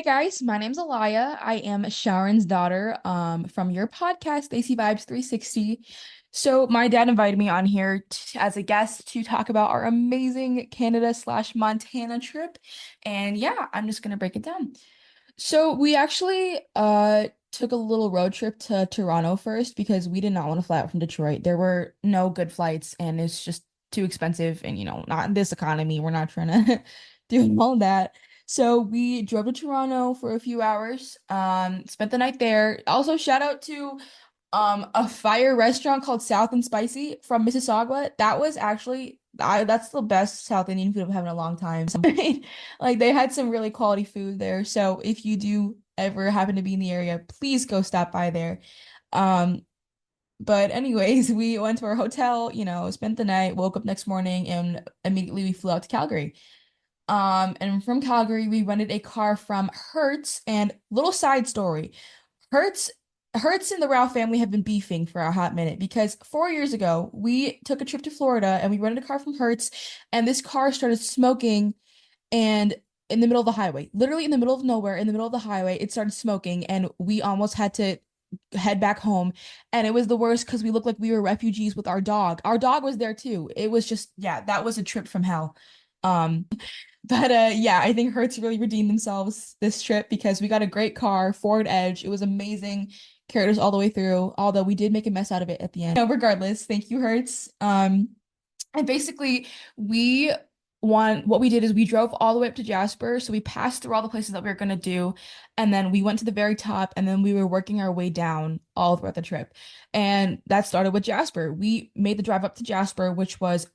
guys, my name's Alaya. I am Sharon's daughter from your podcast, Stacy Vibes 360. So my dad invited me on here as a guest to talk about our amazing Canada slash Montana trip. And yeah, I'm just gonna break it down. So we actually took a little road trip to Toronto first because we did not want to fly out from Detroit. There were no good flights and it's just too expensive and not in this economy. We're not trying to do all that. So we drove to Toronto for a few hours, spent the night there. Also, shout out to a fire restaurant called South and Spicy from Mississauga. That was actually that's the best South Indian food I've had in a long time. Like they had some really quality food there. So if you do ever happen to be in the area, please go stop by there. Um, but anyways, we went to our hotel, spent the night, woke up next morning, and immediately we flew out to Calgary. And from Calgary, we rented a car from Hertz. And little side story, Hertz, Hertz and the Ralph family have been beefing for a hot minute because 4 years ago, we took a trip to Florida and we rented a car from Hertz, and this car started smoking and in the middle of the highway, literally in the middle of nowhere, in the middle of the highway, it started smoking, and we almost had to head back home. And it was the worst because we looked like we were refugees with our dog. Our dog was there too. It was just, yeah, that was a trip from hell. Um, but yeah, I think Hertz really redeemed themselves this trip because we got a great car, Ford Edge. It was amazing. Carried us all the way through, although we did make a mess out of it at the end. No, regardless, thank you, Hertz. And basically we what we did is we drove all the way up to Jasper. So we passed through all the places that we were gonna do, and then we went to the very top, and then we were working our way down all throughout the trip. And that started with Jasper. We made the drive up to Jasper, which was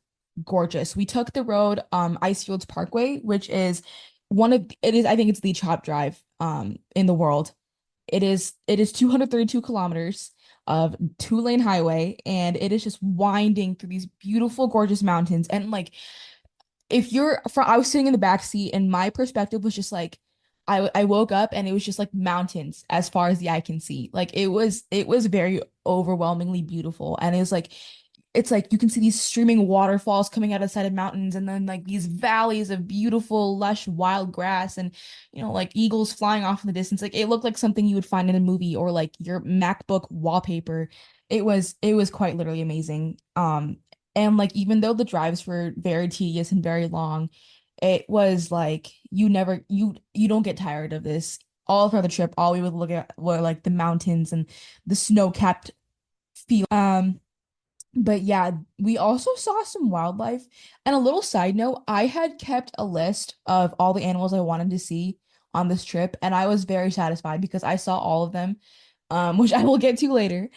gorgeous. We took the road Icefields Parkway, which is I think it's the top drive in the world. It is 232 kilometers of two-lane highway, and it is just winding through these beautiful, gorgeous mountains. And like if you're from I was sitting in the back seat, and my perspective was just like I woke up and it was just like mountains as far as the eye can see. Like it was very overwhelmingly beautiful. And it's like you can see these streaming waterfalls coming out of the side of mountains, and then like these valleys of beautiful, lush, wild grass, and like eagles flying off in the distance. Like it looked like something you would find in a movie or like your MacBook wallpaper. It was quite literally amazing. And like even though the drives were very tedious and very long, it was like you don't get tired of this. All throughout the trip, all we would look at were like the mountains and the snow-capped field. But yeah, we also saw some wildlife. And a little side note, I had kept a list of all the animals I wanted to see on this trip, and I was very satisfied because I saw all of them, which I will get to later.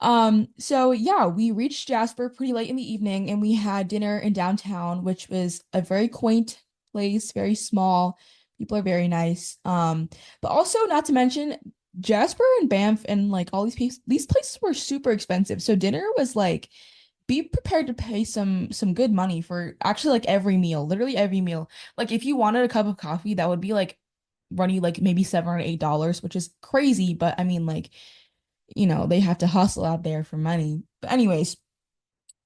So yeah, we reached Jasper pretty late in the evening, and we had dinner in downtown, which was a very quaint place, very small. People are very nice. But also not to mention Jasper and Banff and like all these places were super expensive. So dinner was like be prepared to pay some good money for actually like every meal, literally every meal. Like if you wanted a cup of coffee, that would be like run you like maybe $7 or $8, which is crazy, but I mean like they have to hustle out there for money. But anyways,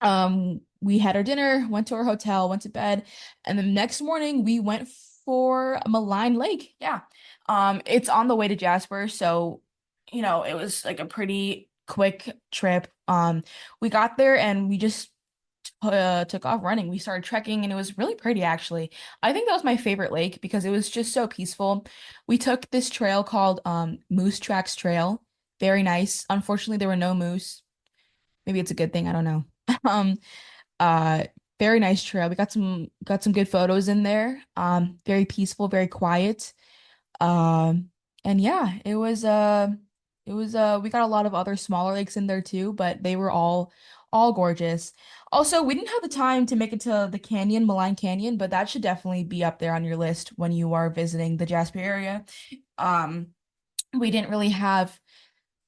we had our dinner, went to our hotel, went to bed, and the next morning we went for Malign Lake. Yeah. It's on the way to Jasper, so it was like a pretty quick trip. We got there and we just took off running. We started trekking and it was really pretty actually. I think that was my favorite lake because it was just so peaceful. We took this trail called Moose Tracks Trail. Very nice. Unfortunately, there were no moose. Maybe it's a good thing, I don't know. Um, uh, Very nice trail. We got some good photos in there. Very peaceful, very quiet. And yeah, it was we got a lot of other smaller lakes in there too, but they were all gorgeous. Also, we didn't have the time to make it to the canyon, Malign Canyon, but that should definitely be up there on your list when you are visiting the Jasper area. Um, we didn't really have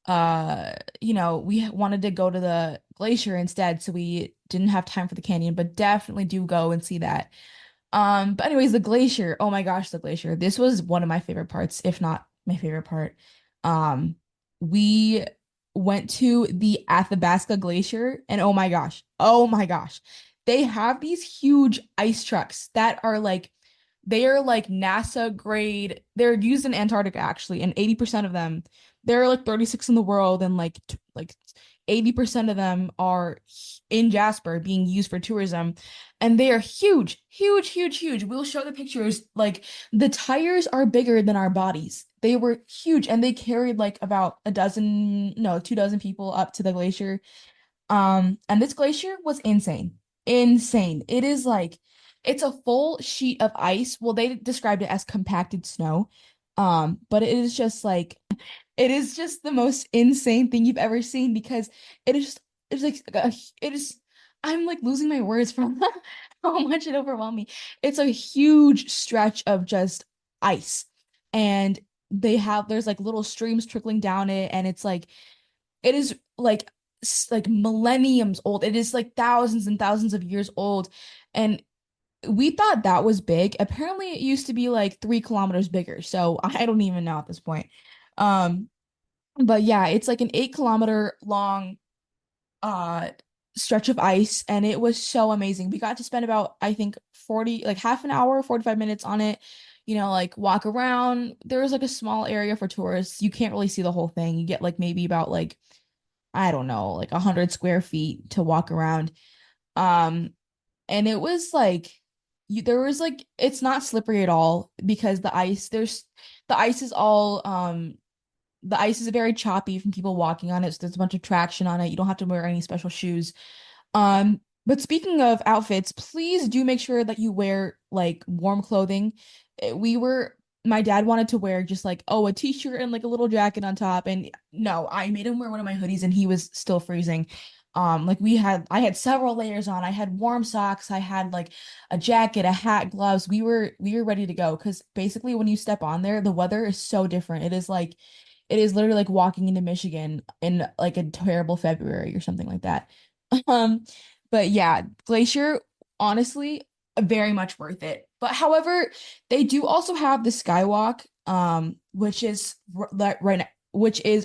we wanted to go to the glacier instead, so we didn't have time for the canyon, but definitely do go and see that. But anyways, the glacier. Oh my gosh, the glacier. This was one of my favorite parts, if not my favorite part. Um, we went to the Athabasca Glacier, and oh my gosh, they have these huge ice trucks that are like They are like NASA grade. They're used in Antarctica actually, and 80% of them, there are like 36 in the world, and like 80% of them are in Jasper being used for tourism. And they are huge, huge, huge, huge. We'll show the pictures. Like the tires are bigger than our bodies. They were huge, and they carried like about a dozen, no, 2 dozen people up to the glacier. And this glacier was insane. Insane. It is like it's a full sheet of ice. Well, they described it as compacted snow. But it is just like it is just the most insane thing you've ever seen because it is just it's like it is I'm like losing my words from how much it overwhelmed me. It's a huge stretch of just ice. And there's like little streams trickling down it, and it's like it is like millenniums old. It is like thousands and thousands of years old. And we thought that was big. Apparently it used to be like 3 kilometers bigger. So I don't even know at this point. Um, but yeah, it's like an 8 kilometer long uh stretch of ice, and it was so amazing. We got to spend about, I think, 40, like half an hour, 45 minutes on it. Like walk around. There was like a small area for tourists. You can't really see the whole thing. You get like maybe about like I don't know, like 100 square feet to walk around. Um, and it was like there was like it's not slippery at all because the ice is all the ice is very choppy from people walking on it, so there's a bunch of traction on it. You don't have to wear any special shoes. But speaking of outfits, please do make sure that you wear like warm clothing. My dad wanted to wear just like, oh, a t-shirt and like a little jacket on top. And no, I made him wear one of my hoodies and he was still freezing. Like I had several layers on. I had warm socks. I had like a jacket, a hat, gloves. We were ready to go because basically when you step on there, the weather is so different. It is literally like walking into Michigan in like a terrible February or something like that. Um, but yeah, Glacier, honestly, very much worth it. But however, they do also have the Skywalk, which is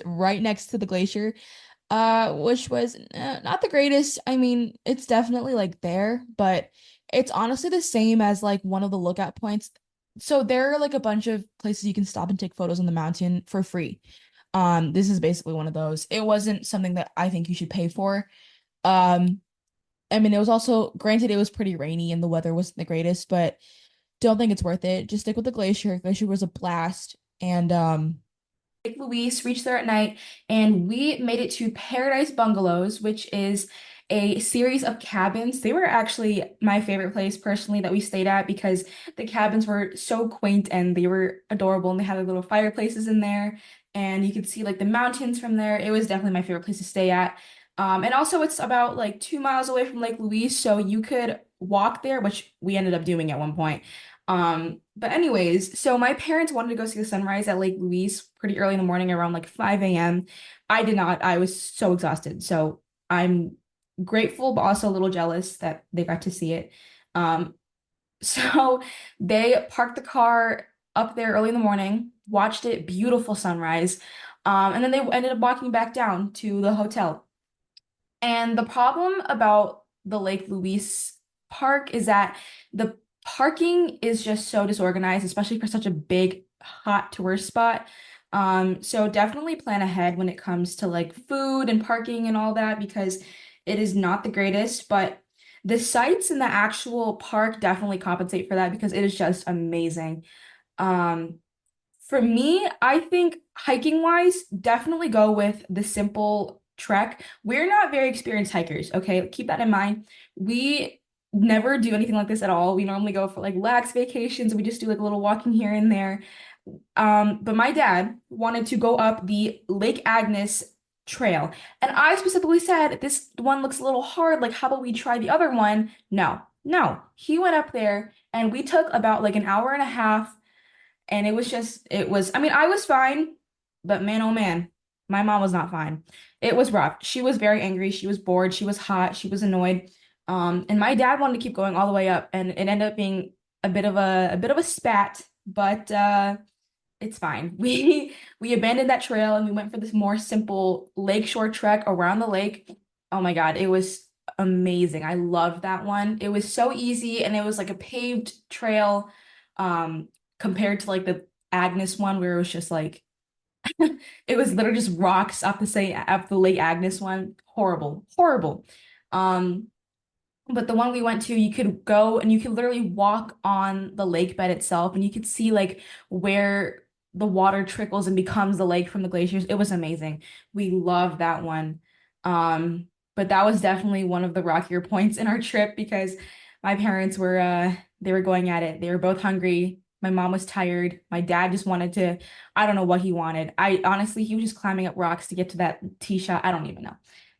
right next to the glacier, which was not the greatest. I mean, it's definitely like there, but it's honestly the same as like one of the lookout points. So there are like a bunch of places you can stop and take photos on the mountain for free. This is basically one of those. It wasn't something that I think you should pay for. Um, I mean, it was also, granted, it was pretty rainy and the weather wasn't the greatest, but don't think it's worth it. Just stick with the glacier. Glacier was a blast. And Lake Louise, reached there at night, and we made it to Paradise Bungalows, which is a series of cabins. They were actually my favorite place personally that we stayed at because the cabins were so quaint and they were adorable, and they had like, little fireplaces in there, and you could see like the mountains from there. It was definitely my favorite place to stay at. And also it's about like 2 miles away from Lake Louise, so you could walk there, which we ended up doing at one point. But anyways, so my parents wanted to go see the sunrise at Lake Louise pretty early in the morning around like 5 a.m. I did not. I was so exhausted. So I'm grateful, but also a little jealous that they got to see it. Um, so they parked the car up there early in the morning, watched it, beautiful sunrise. And then they ended up walking back down to the hotel. And the problem about the Lake Louise Park is that the parking is just so disorganized, especially for such a big, hot tourist spot. So definitely plan ahead when it comes to like food and parking and all that because it is not the greatest, but the sights in the actual park definitely compensate for that because it is just amazing. Um, for me, I think hiking wise, definitely go with the simple trek. We're not very experienced hikers, okay? Keep that in mind. We never do anything like this at all. We normally go for like lax vacations. We just do like a little walking here and there. But my dad wanted to go up the Lake Agnes trail. And I specifically said, this one looks a little hard. Like, how about we try the other one? No, no. He went up there and we took about like an hour and a half, and I mean, I was fine, but man, oh man, my mom was not fine. It was rough. She was very angry. She was bored. She was hot. She was annoyed. And my dad wanted to keep going all the way up, and it ended up being a bit of a spat, but it's fine. We abandoned that trail and we went for this more simple lakeshore trek around the lake. Oh my God, it was amazing. I loved that one. It was so easy and it was like a paved trail. um, compared to like the Agnes one where it was just like it was literally just rocks up the Lake Agnes one. Horrible, horrible. Um, but the one we went to, you could go and you could literally walk on the lake bed itself, and you could see like where the water trickles and becomes the lake from the glaciers. It was amazing. We loved that one. But that was definitely one of the rockier points in our trip because my parents were they were going at it. They were both hungry. My mom was tired. My dad just wanted to, I don't know what he wanted. I honestly, he was just climbing up rocks to get to that tee shot. I don't even know.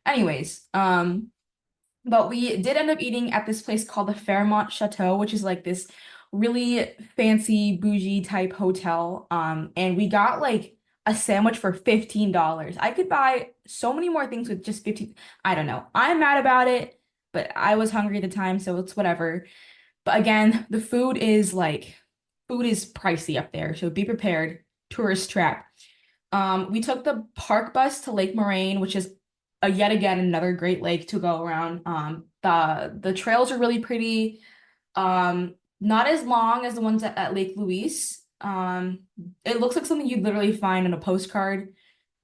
Anyways, but we did end up eating at this place called the Fairmont Chateau, which is like this really fancy bougie type hotel. And we got like a sandwich for $15. I could buy so many more things with just 15. I don't know. I'm mad about it, but I was hungry at the time, so it's whatever. But again, the food is pricey up there, so be prepared. Tourist trap. We took the park bus to Lake Moraine, which is yet again another great lake to go around. The trails are really pretty. Not as long as the ones at Lake Louise. It looks like something you'd literally find on a postcard.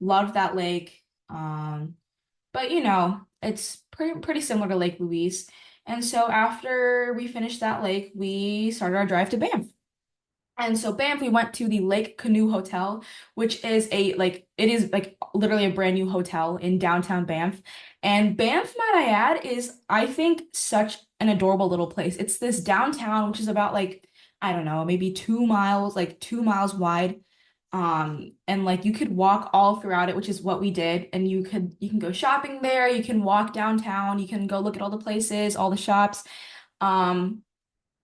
Love that lake. But it's pretty similar to Lake Louise. And so after we finished that lake, we started our drive to Banff. And so Banff, we went to the Lake Canoe Hotel, which is it is like literally a brand new hotel in downtown Banff. And Banff, might I add, is I think such an adorable little place. It's this downtown, which is about like, I don't know, maybe 2 miles, like 2 miles wide. And like you could walk all throughout it, which is what we did. And you can go shopping there, you can walk downtown, you can go look at all the places, all the shops. Um,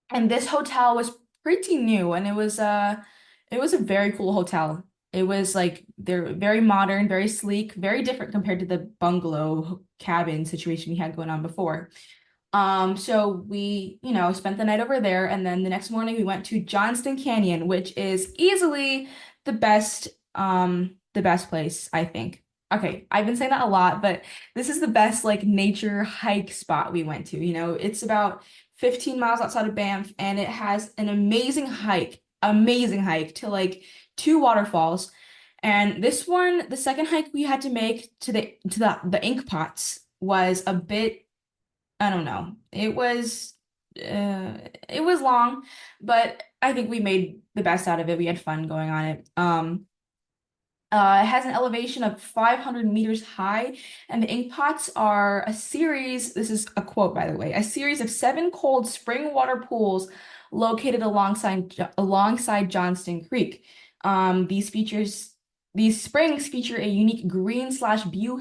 and this hotel was pretty new, and it was a very cool hotel. It was like they're very modern, very sleek, very different compared to the bungalow cabin situation we had going on before. So we, spent the night over there, and then the next morning we went to Johnston Canyon, which is easily the best place, I think. Okay, I've been saying that a lot, but this is the best like nature hike spot we went to. It's about 15 miles outside of Banff, and it has an amazing hike to like two waterfalls. And this one, the second hike we had to make to the ink pots was a bit, I don't know. It was long, but I think we made the best out of it. We had fun going on it. It has an elevation of 500 meters high, and the ink pots are a series, this is a quote, by the way, a series of seven cold spring water pools located alongside Johnston Creek. These springs feature a unique green slash blue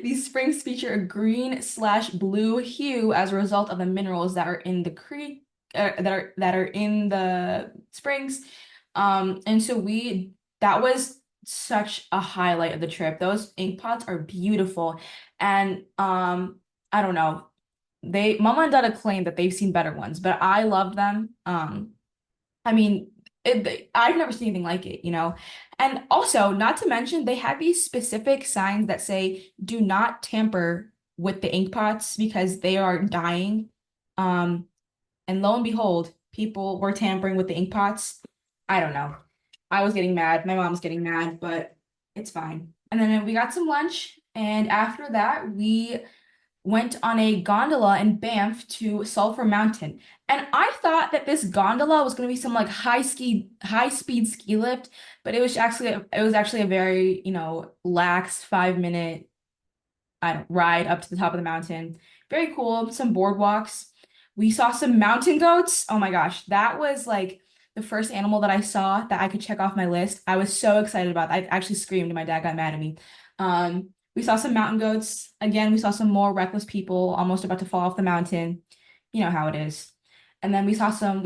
these springs feature a green slash blue hue as a result of the minerals that are in the creek that are in the springs. And so we that was such a highlight of the trip. Those ink pots are beautiful. And I don't know. Mama and Dada claim that they've seen better ones, but I love them. I mean, I've never seen anything like it. And also, not to mention, they have these specific signs that say, do not tamper with the ink pots because they are dying. Um, and lo and behold, people were tampering with the ink pots. I don't know. I was getting mad. My mom was getting mad, but it's fine. And then we got some lunch, and after that, we went on a gondola in Banff to Sulphur Mountain. And I thought that this gondola was going to be some like high speed ski lift, but it was actually a very, lax 5 minute ride up to the top of the mountain. Very cool. Some boardwalks. We saw some mountain goats. Oh my gosh, that was like the first animal that I saw that I could check off my list. I was so excited about that. I actually screamed and my dad got mad at me. We saw some mountain goats. Again, we saw some more reckless people almost about to fall off the mountain. You know how it is. And then we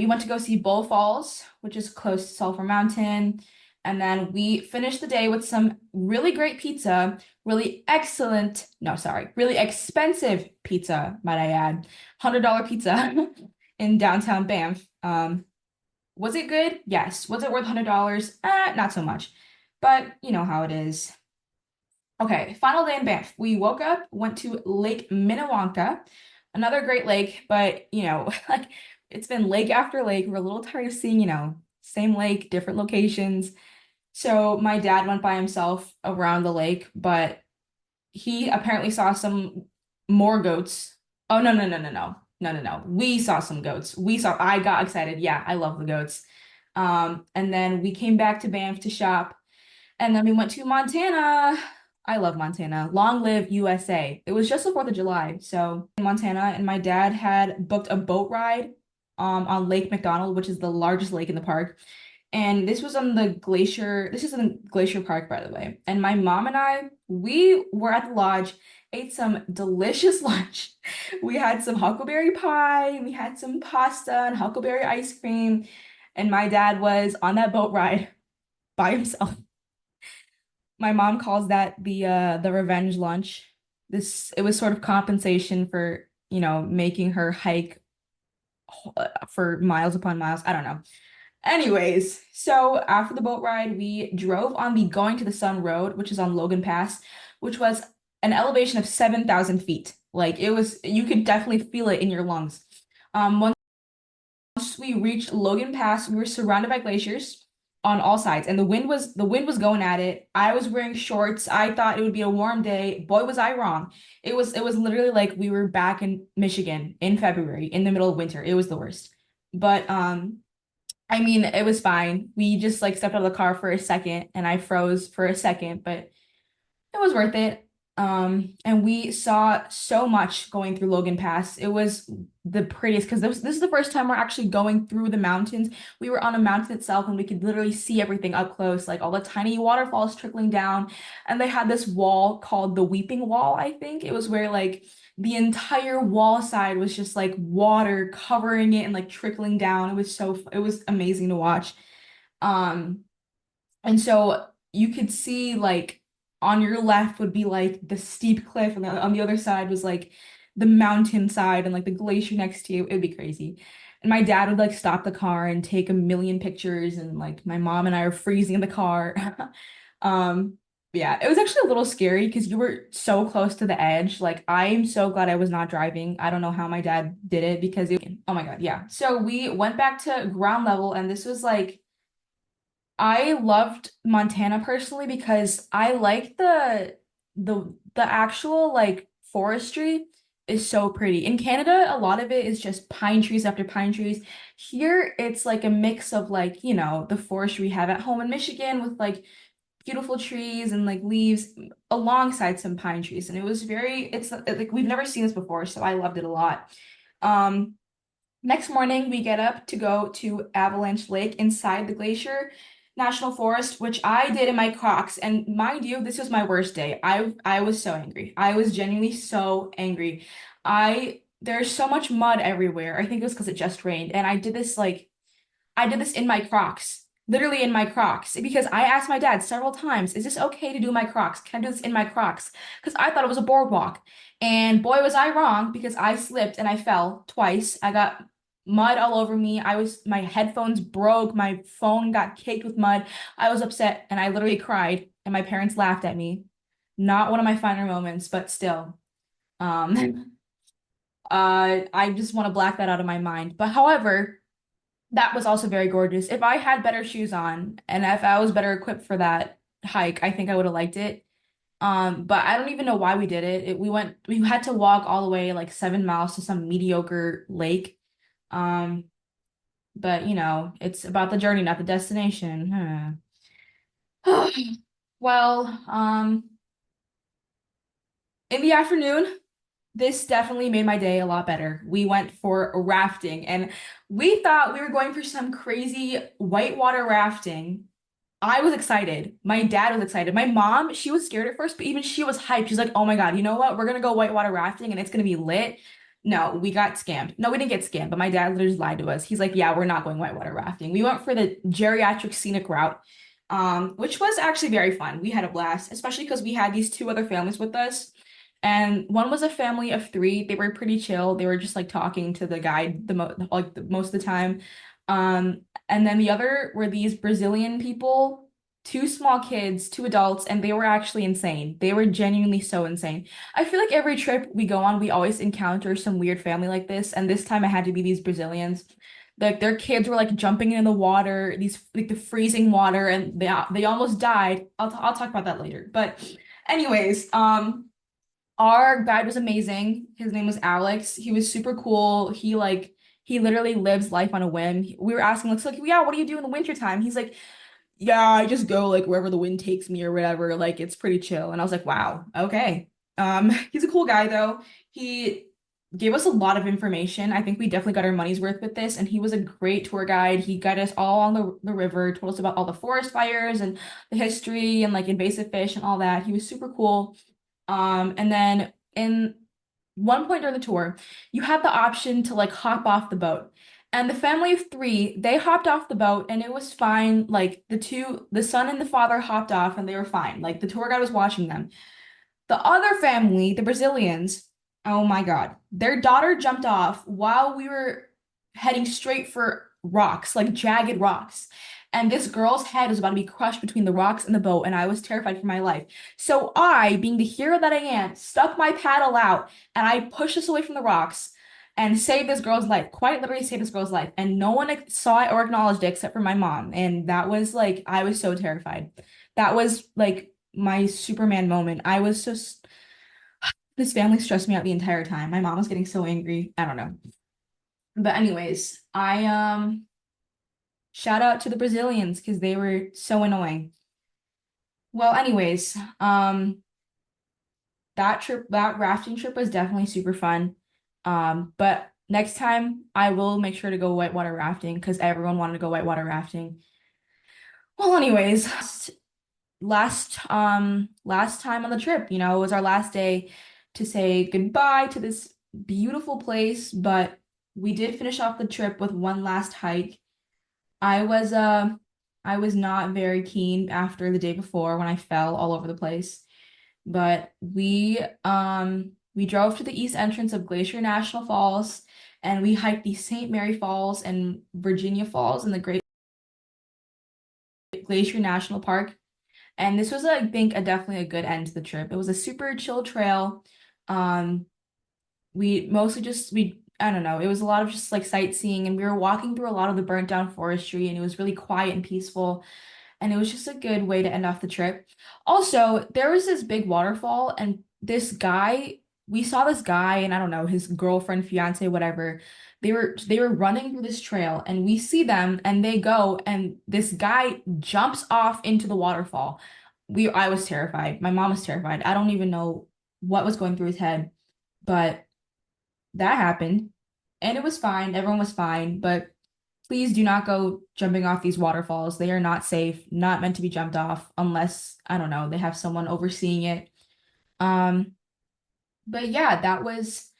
went to go see Bull Falls, which is close to Sulphur Mountain. And then we finished the day with some really great pizza, really expensive pizza, might I add. $100 pizza in downtown Banff. Was it good? Yes. Was it worth $100? Not so much. But you know how it is. Okay, final day in Banff. We woke up, went to Lake Minnewanka, another great lake, but like it's been lake after lake. We're a little tired of seeing, same lake, different locations. So my dad went by himself around the lake, but he apparently saw some more goats. Oh, no, no, no, no, no. No, no, no. We saw some goats. I got excited. Yeah, I love the goats. And then we came back to Banff to shop, and then we went to Montana. I love Montana. Long live USA. It was just the 4th of July, so in Montana, and my dad had booked a boat ride on Lake McDonald, which is the largest lake in the park. And this was on the Glacier. This is in Glacier Park, by the way. And my mom and I, we were at the lodge, ate some delicious lunch. We had some huckleberry pie, we had some pasta and huckleberry ice cream, and my dad was on that boat ride by himself. My mom calls that the revenge lunch. This it was sort of compensation for, making her hike for miles upon miles. I don't know. Anyways, so after the boat ride, we drove on the Going to the Sun Road, which is on Logan Pass, which was an elevation of 7,000 feet. Like it was, you could definitely feel it in your lungs. Once we reached Logan Pass, we were surrounded by glaciers on all sides, and the wind was going at it. I was wearing shorts. I thought it would be a warm day. Boy, was I wrong. It was literally like we were back in Michigan in February in the middle of winter. It was the worst. But I mean, it was fine. We just like stepped out of the car for a second and I froze for a second, but it was worth it. And we saw so much going through Logan Pass. It was the prettiest because this is the first time we're actually going through the mountains. We were on a mountain itself and we could literally see everything up close, like all the tiny waterfalls trickling down. And they had this wall called the Weeping Wall, I think. It was where like the entire wall side was just like water covering it and like trickling down. It was amazing to watch. Um, and so you could see like on your left would be like the steep cliff, and on the other side was like the mountain side and like the glacier next to you. It would be crazy. And my dad would like stop the car and take a million pictures, and like my mom and I are freezing in the car. Um, yeah, it was actually a little scary because you were so close to the edge. Like I'm so glad I was not driving. I don't know how my dad did it because oh my God, yeah. So we went back to ground level, and this was like I loved Montana personally because I like the actual like forestry is so pretty. In Canada, a lot of it is just pine trees after pine trees. Here, it's like a mix of like, the forestry we have at home in Michigan with like beautiful trees and like leaves alongside some pine trees. And it's like we've never seen this before, so I loved it a lot. Um, Next morning, we get up to go to Avalanche Lake inside the Glacier National Forest, which I did in my Crocs. And mind you, this was my worst day. I was so angry. I was genuinely so angry. There's so much mud everywhere. I think it was because it just rained. And I did this in my Crocs, literally in my Crocs, because I asked my dad several times, is this okay to do my Crocs? Can I do this in my Crocs? Because I thought it was a boardwalk. And boy, was I wrong because I slipped and I fell twice. I got mud all over me. My headphones broke. My phone got caked with mud. I was upset and I literally cried, and my parents laughed at me. Not one of my finer moments, but still. Um, I just want to black that out of my mind. But however, that was also very gorgeous. If I had better shoes on and if I was better equipped for that hike, I think I would have liked it. But I don't even know why we did it. We had to walk all the way like 7 miles to some mediocre lake. Um, but it's about the journey, not the destination. Huh. Well, in the afternoon, this definitely made my day a lot better. We went for rafting, and we thought we were going for some crazy whitewater rafting. I was excited. My dad was excited. My mom, she was scared at first, but even she was hyped. She's like, "Oh my God, you know what? We're gonna go whitewater rafting and it's gonna be lit." No, we got scammed. No, we didn't get scammed, but my dad literally just lied to us. He's like, "Yeah, we're not going whitewater rafting." We went for the geriatric scenic route, which was actually very fun. We had a blast, especially because we had these two other families with us. And one was a family of three. They were pretty chill. They were just like talking to the guide most of the time. And then the other were these Brazilian people. two small kids, two adults, and they were actually insane. They were genuinely so insane. I feel like every trip we go on, we always encounter some weird family like this, and this time it had to be these Brazilians. Like their kids were like jumping in the water, these like the freezing water, and they almost died. I'll talk about that later. But anyways, our guide was amazing. His name was Alex. He was super cool. He literally lives life on a whim. We were asking, looks like, yeah, what do you do in the wintertime? He's like, yeah, I just go like wherever the wind takes me or whatever. Like it's pretty chill. And I was like, wow, okay. He's a cool guy though. He gave us a lot of information. I think we definitely got our money's worth with this, and he was a great tour guide. He guided us all on the river, told us about all the forest fires and the history and like invasive fish and all that. He was super cool. And then in one point during the tour, you had the option to like hop off the boat. And the family of three, they hopped off the boat and it was fine. Like the son and the father hopped off and they were fine. Like the tour guide was watching them. The other family, the Brazilians, oh my God, their daughter jumped off while we were heading straight for rocks, like jagged rocks. And this girl's head was about to be crushed between the rocks and the boat, and I was terrified for my life. So I, being the hero that I am, stuck my paddle out and I pushed us away from the rocks and saved this girl's life. Quite literally saved this girl's life. And no one saw it or acknowledged it except for my mom. And that was like, I was so terrified. That was like my Superman moment. This family stressed me out the entire time. My mom was getting so angry. I don't know. But anyways, I shout out to the Brazilians because they were so annoying. Well, anyways, that rafting trip was definitely super fun. But next time I will make sure to go whitewater rafting because everyone wanted to go whitewater rafting. Well, anyways, last time on the trip, it was our last day to say goodbye to this beautiful place, but we did finish off the trip with one last hike. I was uh I was not very keen after the day before when I fell all over the place, but we drove to the east entrance of Glacier National Falls and we hiked the St. Mary Falls and Virginia Falls in the Great Glacier National Park. And this was, I think, definitely a good end to the trip. It was a super chill trail. Um, we mostly just I don't know, it was a lot of just like sightseeing and we were walking through a lot of the burnt down forestry and it was really quiet and peaceful. And it was just a good way to end off the trip. Also, there was this big waterfall, and we saw this guy, and I don't know, his girlfriend, fiance, whatever. They were running through this trail, and we see them, and they go, and this guy jumps off into the waterfall. I was terrified. My mom was terrified. I don't even know what was going through his head, but that happened, and it was fine. Everyone was fine, but please do not go jumping off these waterfalls. They are not safe, not meant to be jumped off unless, I don't know, they have someone overseeing it. Um, but yeah, that was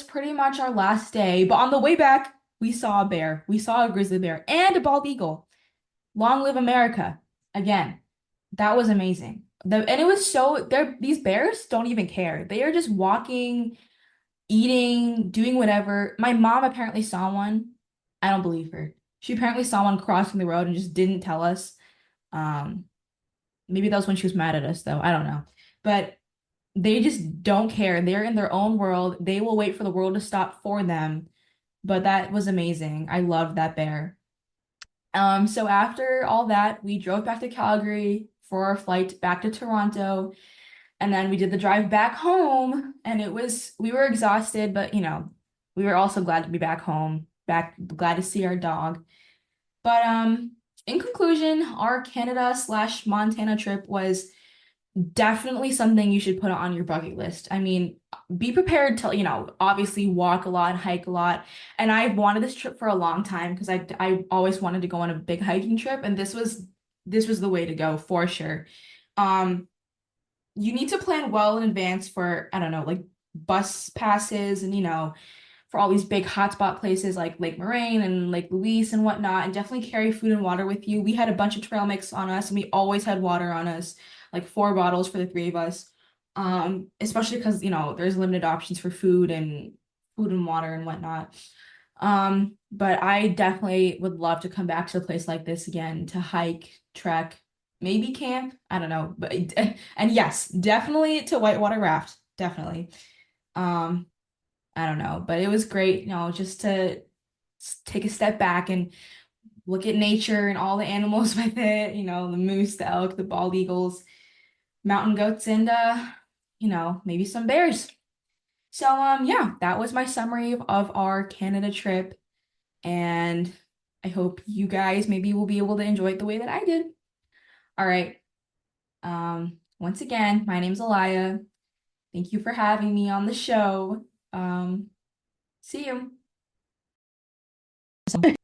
pretty much our last day. But on the way back, we saw a bear. We saw a grizzly bear and a bald eagle. Long live America. Again, that was amazing. And it was these bears don't even care. They are just walking, eating, doing whatever. My mom apparently saw one. I don't believe her. She apparently saw one crossing the road and just didn't tell us. Um, Maybe that was when she was mad at us, though. I don't know. But they just don't care. They're in their own world. They will wait for the world to stop for them. But that was amazing. I loved that bear. So after all that, we drove back to Calgary for our flight back to Toronto. And then we did the drive back home, and we were exhausted, but we were also glad to be back home, glad to see our dog. But in conclusion, our Canada/Montana trip was definitely something you should put on your bucket list. I mean, be prepared to, obviously walk a lot, hike a lot. And I've wanted this trip for a long time because I always wanted to go on a big hiking trip, and this was the way to go for sure. Um, you need to plan well in advance for, I don't know, like bus passes and, for all these big hotspot places like Lake Moraine and Lake Louise and whatnot, and definitely carry food and water with you. We had a bunch of trail mix on us and we always had water on us, like 4 bottles for the three of us. Especially because, there's limited options for food and water and whatnot. But I definitely would love to come back to a place like this again to hike, trek. maybe camp. I don't know, but and yes, definitely to whitewater raft, definitely. Um, I don't know, but it was great, just to take a step back and look at nature and all the animals with it, the moose, the elk, the bald eagles, mountain goats, and maybe some bears. So yeah, that was my summary of our Canada trip, and I hope you guys maybe will be able to enjoy it the way that I did. All right. Once again, my name's Alaya. Thank you for having me on the show. See you. Too late.